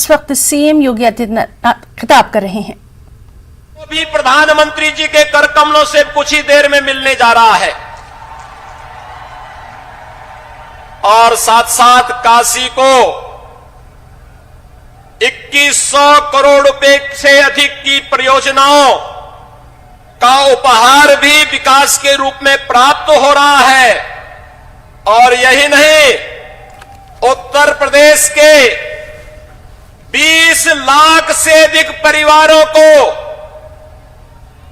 इस वक्त सीएम योगी आदित्यनाथ खिताब कर रहे हैं। वो भी प्रधानमंत्री जी के कर कमलों से कुछ ही देर में मिलने जा रहा है और साथ साथ काशी को 2100 करोड़ रुपए से अधिक की परियोजनाओं का उपहार भी विकास के रूप में प्राप्त हो रहा है। और यही नहीं, उत्तर प्रदेश के 20 लाख से अधिक परिवारों को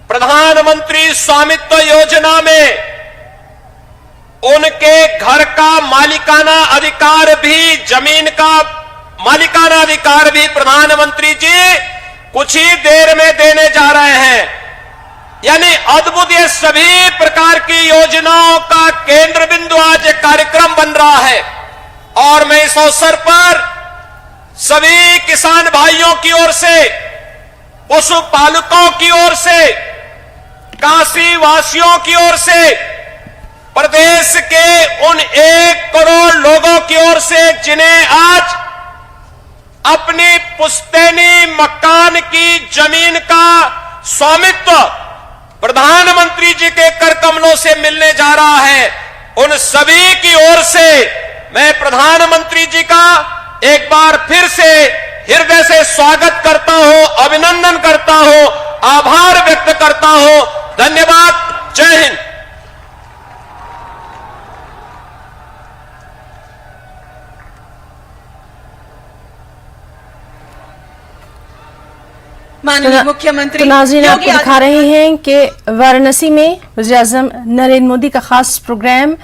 प्रधानमंत्री स्वामित्व योजना में उनके घर का मालिकाना अधिकार भी, जमीन का मालिकाना अधिकार भी प्रधानमंत्री जी कुछ ही देर में देने जा रहे हैं। यानी अद्भुत, ये सभी प्रकार की योजनाओं का केंद्र बिंदु आज एक कार्यक्रम बन रहा है। और मैं इस अवसर पर सभी किसान भाइयों की ओर से, पशुपालकों की ओर से, काशी वासियों की ओर से, प्रदेश के उन 1 करोड़ लोगों की ओर से जिन्हें आज अपनी पुश्तैनी मकान की जमीन का स्वामित्व प्रधानमंत्री जी के कर कमलों से मिलने जा रहा है, उन सभी की ओर से मैं प्रधानमंत्री जी का एक बार फिर से हृदय से स्वागत करता हूं, अभिनंदन करता हूं, आभार व्यक्त करता हूं। धन्यवाद। जय हिंद। माननीय मुख्यमंत्री नाज़रीन आपको दिखा रहे हैं कि वाराणसी में वज़ीर-ए-आज़म नरेंद्र मोदी का खास प्रोग्राम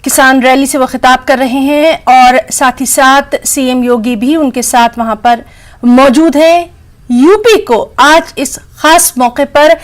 किसान रैली से वो खिताब कर रहे हैं और साथ ही साथ सीएम योगी भी उनके साथ वहां पर मौजूद हैं। यूपी को आज इस खास मौके पर